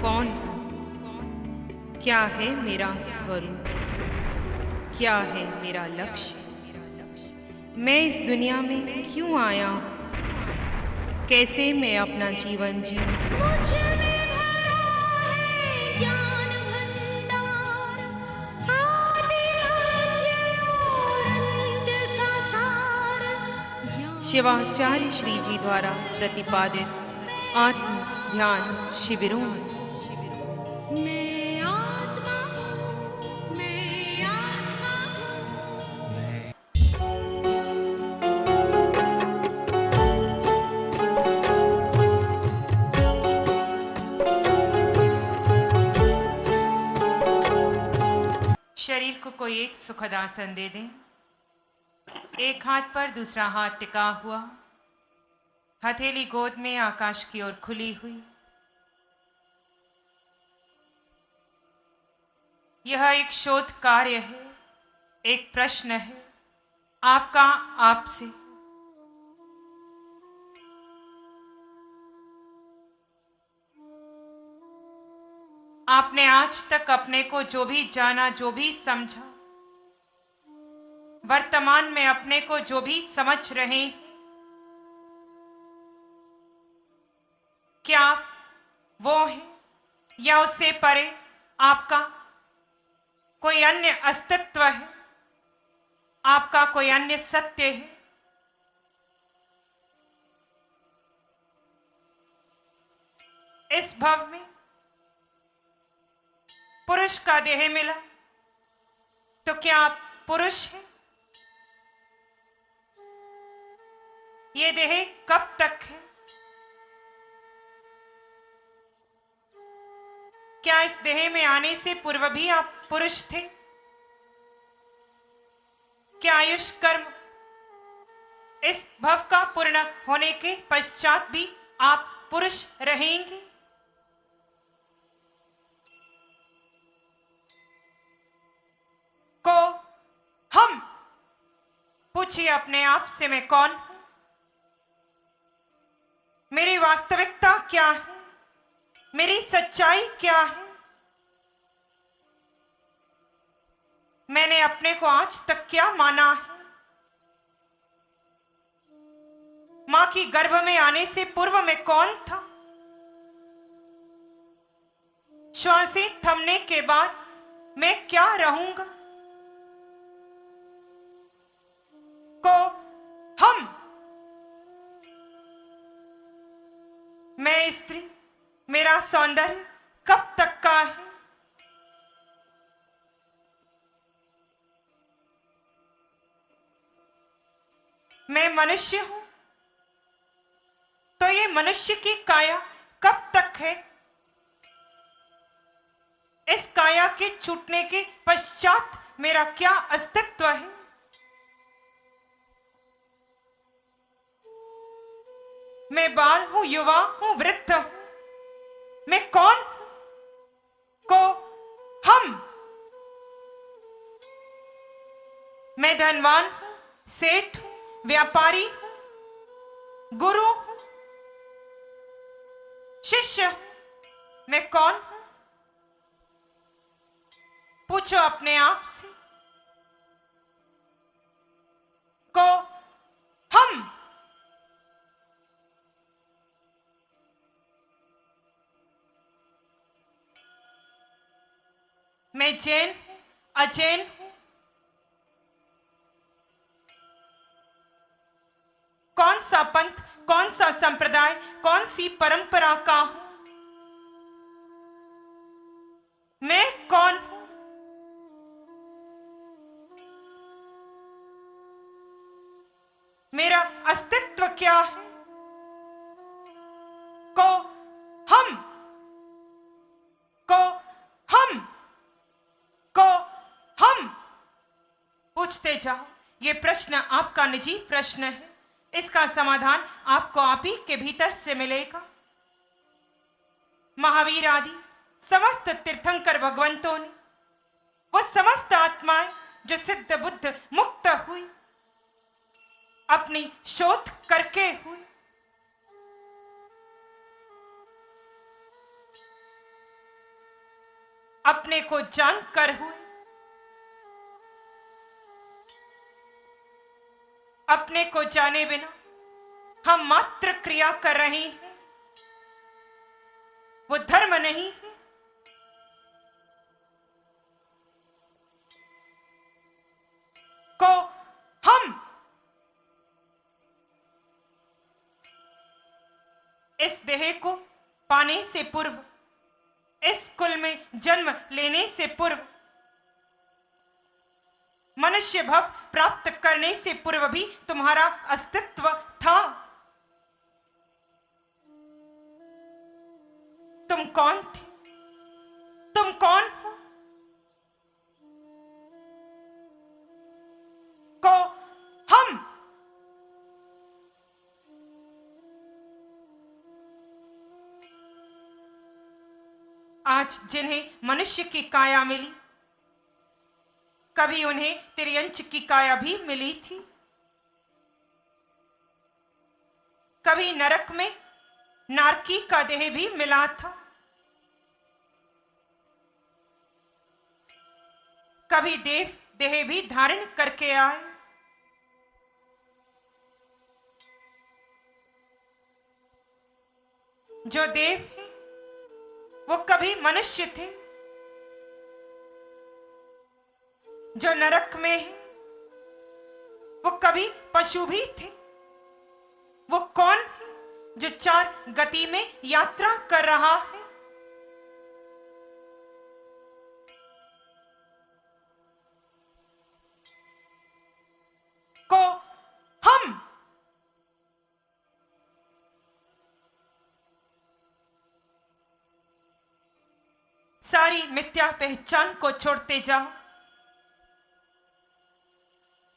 कौन हूँ? क्या है मेरा स्वरूप? क्या है मेरा लक्ष्य? मैं इस दुनिया में क्यों आया हूँ? कैसे मैं अपना जीवन जीऊं? मुझ में भरा है ज्ञान भंडार, आदि मध्य और अंत का सार। शिवाचार्य श्री जी द्वारा प्रतिपादित आत्म ध्यान शिविरों में मैं आत्मा हूँ, मैं आत्मा हूँ। शरीर को कोई एक सुखद आसन दे दें। एक हाथ पर दूसरा हाथ टिका हुआ, हथेली गोद में आकाश की ओर खुली हुई। यह एक शोध कार्य है, एक प्रश्न है आपका आपसे। आपने आज तक अपने को जो भी जाना, जो भी समझा, वर्तमान में अपने को जो भी समझ रहे हैं, क्या आप वो हैं या उससे परे आपका कोई अन्य अस्तित्व है, आपका कोई अन्य सत्य है? इस भव में पुरुष का देह मिला तो क्या आप पुरुष हैं? ये देह कब तक है? क्या इस देह में आने से पूर्व भी आप पुरुष थे? क्या आयुष कर्म इस भव का पूर्ण होने के पश्चात भी आप पुरुष रहेंगे? को हम पूछिए अपने आप से, मैं कौन हूं? मेरी वास्तविकता क्या है? मेरी सच्चाई क्या है? मैंने अपने को आज तक क्या माना है? मां की गर्भ में आने से पूर्व में कौन था? श्वासें थमने के बाद मैं क्या रहूंगा? को हम, मैं स्त्री, मेरा सौंदर्य कब तक का है? मैं मनुष्य हूं तो ये मनुष्य की काया कब तक है? इस काया के छूटने के पश्चात मेरा क्या अस्तित्व है? मैं बाल हूं, युवा हूं, वृद्ध हूं, मैं कौन हूं? को हम, मैं धनवान हूं, सेठ हूं, व्यापारी हूं, गुरु हूं, शिष्य हूं, मैं कौन हूं? पूछो अपने आप से। को हम, मैं जैन हूं, अजैन हूं, कौन सा पंथ, कौन सा संप्रदाय, कौन सी परंपरा का हूं? मैं कौन हूं? मेरा अस्तित्व क्या है? को हम, को हम, को हम, पूछते जाओ। ये प्रश्न आपका निजी प्रश्न है, इसका समाधान आपको आप ही के भीतर से मिलेगा। महावीर आदि समस्त तीर्थंकर भगवंतों ने, वो समस्त आत्माएं जो सिद्ध बुद्ध मुक्त हुई, अपनी शोध करके हुई, अपने को जानकर हुए, अपने को जाने बिना हम मात्र क्रिया कर रहे हैं, वो धर्म नहीं है। को हम इस देह को पाने से पूर्व, इस कुल में जन्म लेने से पूर्व, मनुष्य भव प्राप्त करने से पूर्व भी तुम्हारा अस्तित्व था। तुम कौन थे? तुम कौन हो? को हम आज जिन्हें मनुष्य की काया मिली, कभी उन्हें तिर्यंच की काया भी मिली थी। कभी नरक में नारकी का देह भी मिला था। कभी देव देह भी धारण करके आए। जो देव है वो कभी मनुष्य थे। जो नरक में है वो कभी पशु भी थे। वो कौन है जो चार गति में यात्रा कर रहा है? को हम सारी मिथ्या पहचान को छोड़ते जाओ।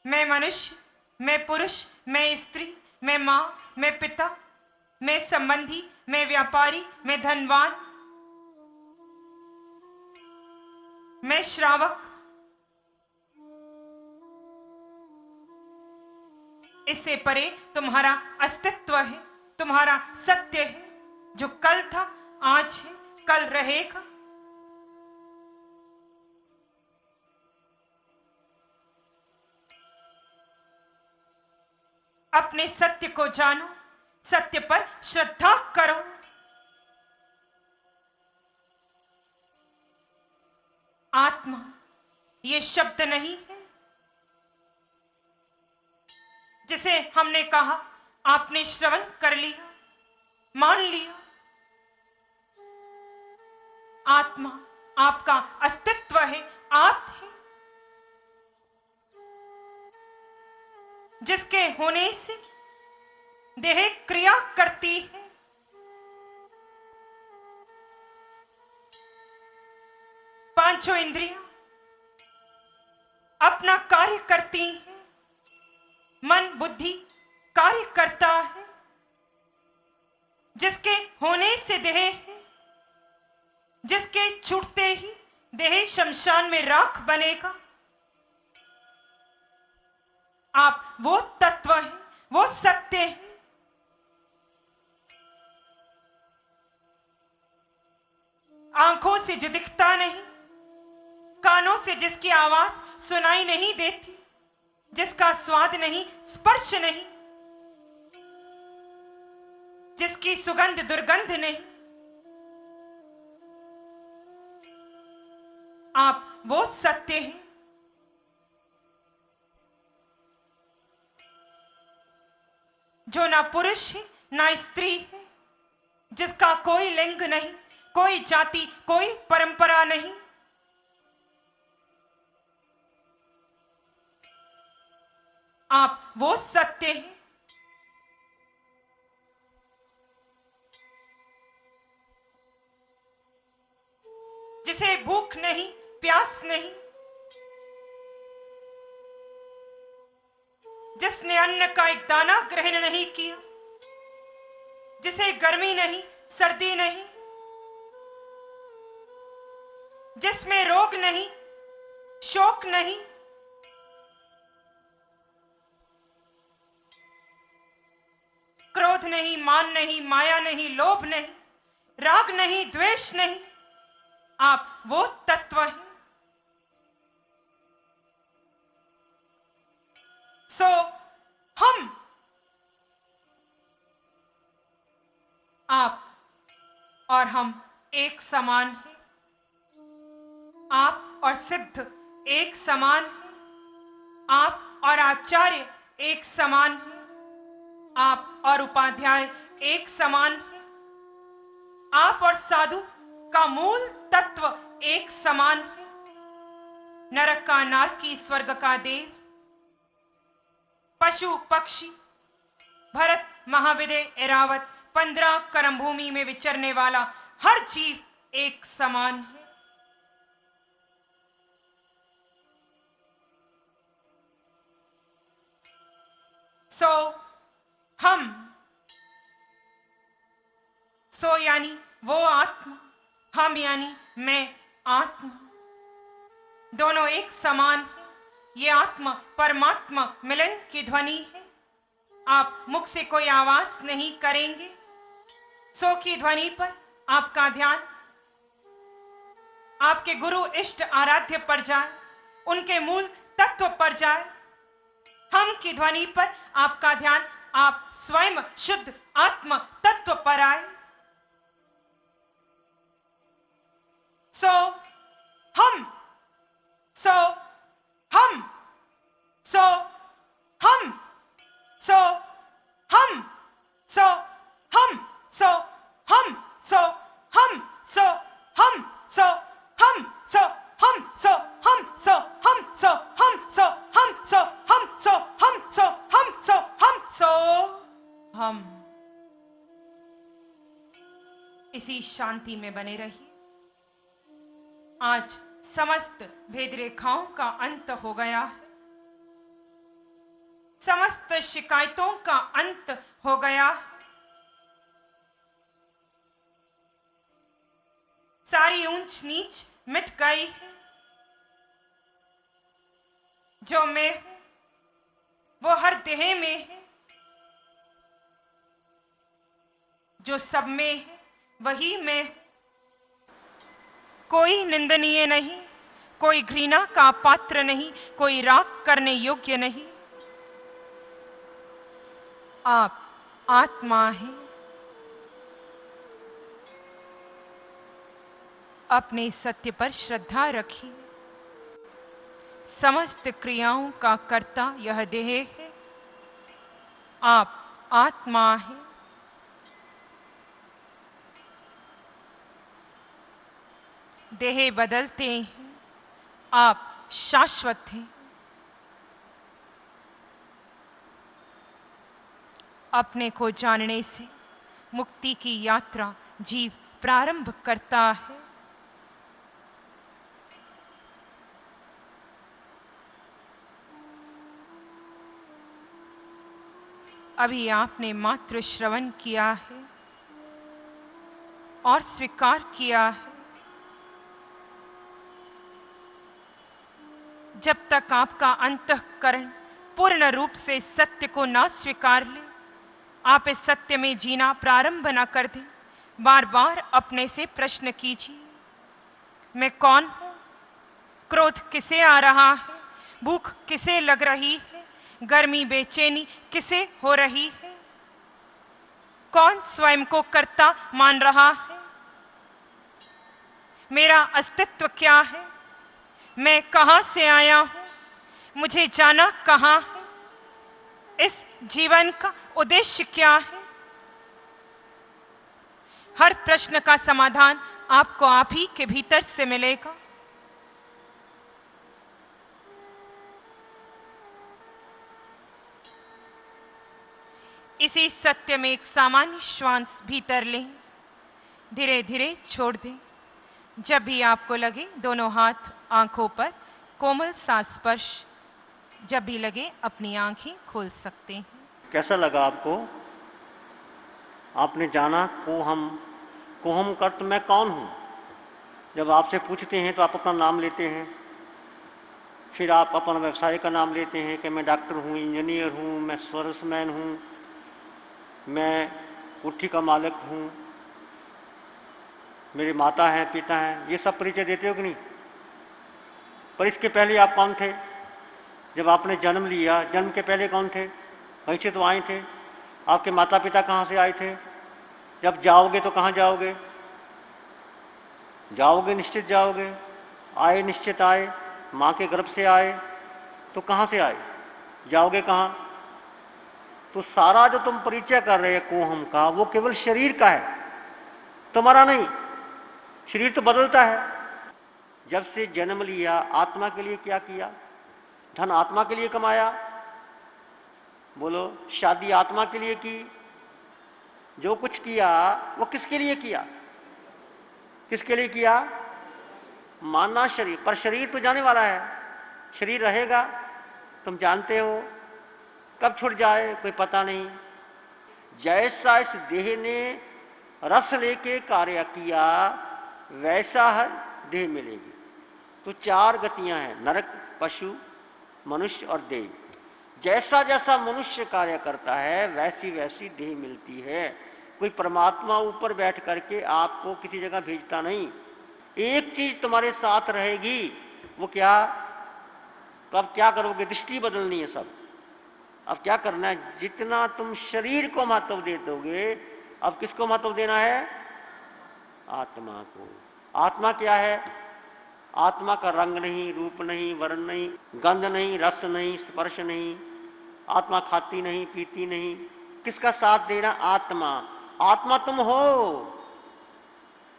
मैं मनुष्य, मैं पुरुष, मैं स्त्री, मैं मां, मैं पिता, मैं संबंधी, मैं व्यापारी, मैं धनवान, मैं श्रावक, इससे परे तुम्हारा अस्तित्व है, तुम्हारा सत्य है, जो कल था, आज है, कल रहेगा। अपने सत्य को जानो, सत्य पर श्रद्धा करो। आत्मा ये शब्द नहीं है जिसे हमने कहा, आपने श्रवण कर लिया, मान लिया। आत्मा आपका अस्तित्व है, आप है, जिसके होने से देह क्रिया करती है। पांचों इंद्रियां अपना कार्य करती हैं। मन बुद्धि कार्य करता है, जिसके होने से देह है, जिसके छूटते ही देह शमशान में राख बनेगा। आप वो तत्व हैं, वो सत्य हैं। आंखों से जो दिखता नहीं, कानों से जिसकी आवाज सुनाई नहीं देती, जिसका स्वाद नहीं, स्पर्श नहीं, जिसकी सुगंध दुर्गंध नहीं, आप वो सत्य हैं। जो ना पुरुष है ना स्त्री है, जिसका कोई लिंग नहीं, कोई जाति, कोई परंपरा नहीं। आप वो सत्य हैं। जिसे भूख नहीं, प्यास नहीं, जिसने अन्न का एक दाना ग्रहण नहीं किया, जिसे गर्मी नहीं, सर्दी नहीं, जिसमें रोग नहीं, शोक नहीं, क्रोध नहीं, मान नहीं, माया नहीं, लोभ नहीं, राग नहीं, द्वेष नहीं, आप वो तत्व हैं। सो हम, आप और हम एक समान हैं। आप और सिद्ध एक समान हैं। आप और आचार्य एक समान हैं। आप और उपाध्याय एक समान हैं। आप और साधु का मूल तत्व एक समान है। नरक का नारकी, स्वर्ग का देव, पशु पक्षी, भरत महाविदय एरावत, 15 करम भूमि में विचरने वाला हर जीव एक समान है। सो हम, सो यानी वो आत्मा, हम यानी मैं आत्मा, दोनों एक समान है। ये आत्मा परमात्मा मिलन की ध्वनि है। आप मुख से कोई आवाज नहीं करेंगे। सो की ध्वनि पर आपका ध्यान आपके गुरु इष्ट आराध्य पर जाए, उनके मूल तत्व पर जाए। हम की ध्वनि पर आपका ध्यान आप स्वयं शुद्ध आत्मा तत्व पर आए। सो हम, सो हम, सो हम, सो हम, सो हम, सो हम, सो हम, सो हम, सो हम, सो हम, सो हम, सो हम, सो हम, सो हम, सो हम, सो हम, सो हम, सो हम, सो हम। इसी शांति में बने रहिए। आज समस्त भेद रेखाओं का अंत हो गया है। समस्त शिकायतों का अंत हो गया है। सारी ऊंच नीच मिट गई है। जो मैं हूं वो हर देह में है। जो सब में है वही मैं हूं। कोई निंदनीय नहीं, कोई घृणा का पात्र नहीं, कोई राग करने योग्य नहीं। आप आत्मा हैं। अपने सत्य पर श्रद्धा रखिए। समस्त क्रियाओं का कर्ता यह देह है। आप आत्मा हैं। देह बदलते हैं, आप शाश्वत हैं। अपने को जानने से मुक्ति की यात्रा जीव प्रारंभ करता है। अभी आपने मात्र श्रवण किया है और स्वीकार किया है। जब तक आपका अंतःकरण पूर्ण रूप से सत्य को ना स्वीकार ले, आप इस सत्य में जीना प्रारंभ न कर दें। बार बार अपने से प्रश्न कीजिए, मैं कौन हूं? क्रोध किसे आ रहा है? भूख किसे लग रही है? गर्मी बेचैनी किसे हो रही है? कौन स्वयं को कर्ता मान रहा है? मेरा अस्तित्व क्या है? मैं कहां से आया हूं? मुझे जाना कहां है? इस जीवन का उद्देश्य क्या है? हर प्रश्न का समाधान आपको आप ही के भीतर से मिलेगा। इसी सत्य में एक सामान्य श्वास भीतर लें, धीरे धीरे छोड़ दें। जब भी आपको लगे दोनों हाथ आंखों पर कोमल सा स्पर्श, जब भी लगे अपनी आंखें खोल सकते हैं। कैसा लगा आपको? आपने जाना को हम कर्त मैं कौन हूँ। जब आपसे पूछते हैं तो आप अपना नाम लेते हैं, फिर आप अपना व्यवसाय का नाम लेते हैं कि मैं डॉक्टर हूँ, इंजीनियर हूँ, मैं सर्विसमैन हूँ, मैं कोठी का मालिक हूँ। मेरे माता हैं, पिता हैं, ये सब परिचय देते हो कि नहीं? पर इसके पहले आप कौन थे? जब आपने जन्म लिया, जन्म के पहले कौन थे? वहीं से तो आए थे। आपके माता पिता कहाँ से आए थे? जब जाओगे तो कहाँ जाओगे? जाओगे निश्चित जाओगे, आए निश्चित आए, माँ के गर्भ से आए, तो कहाँ से आए? जाओगे कहाँ? तो सारा जो तुम परिचय कर रहे हैं कोहम का, वो केवल शरीर का है, तुम्हारा नहीं। शरीर तो बदलता है। जब से जन्म लिया, आत्मा के लिए क्या किया? धन आत्मा के लिए कमाया, बोलो। शादी आत्मा के लिए की। जो कुछ किया वो किसके लिए किया? किसके लिए किया? मानना शरीर, पर शरीर तो जाने वाला है, शरीर रहेगा, तुम जानते हो। कब छूट जाए कोई पता नहीं। जैसा इस देह ने रस लेके कार्य किया, वैसा हर देह मिलेगी। तो चार गतियां हैं, नरक, पशु, मनुष्य और देव। जैसा जैसा मनुष्य कार्य करता है, वैसी वैसी देह मिलती है। कोई परमात्मा ऊपर बैठ करके आपको किसी जगह भेजता नहीं। एक चीज तुम्हारे साथ रहेगी, वो क्या? तो अब क्या करोगे? दृष्टि बदलनी है सब। अब क्या करना है? जितना तुम शरीर को महत्व दे दोगे, अब किसको महत्व देना है? आत्मा को। आत्मा क्या है? आत्मा का रंग नहीं, रूप नहीं, वर्ण नहीं, गंध नहीं, रस नहीं, स्पर्श नहीं। आत्मा खाती नहीं, पीती नहीं। किसका साथ देना? आत्मा। आत्मा तुम हो।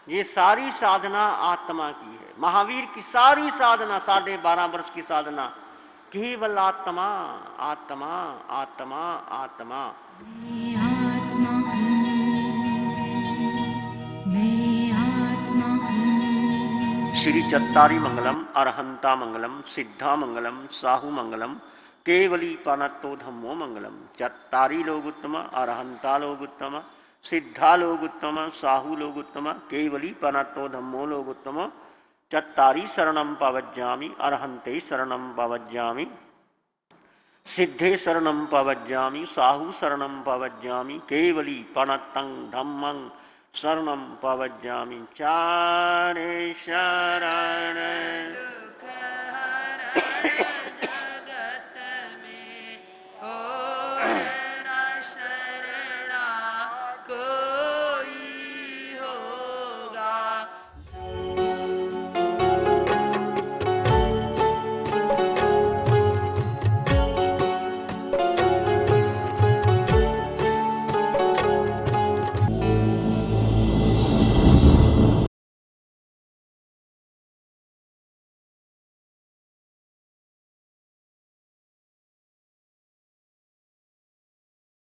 ये सारी साधना आत्मा की है। महावीर की सारी साधना 12.5 वर्ष की साधना केवल आत्मा, आत्मा, आत्मा, आत्मा। मैं आत्मा हूँ, मैं आत्मा हूँ। श्री चत्तारी मंगलम, अरहंता मंगलम, सिद्धा मंगलम, साहु मंगलम, केवली पानत्तो धम्मो मंगलम। चत्तारी लोग उत्तम, अरहंता लोग उत्तम, सिद्धा लोग उत्तम, साहु लोग उत्तम, केवली पानत्तो धम्मो लोग उत्तम। चत्तारी शरणम पवज्जामि, अरहंते शरणम पवज्जामि, सिद्धे शरणम पवज्जामि, साहु शरणम पवज्जामि, केवली पणतं धम्मं शरणम पवज्जामि। चारे शरण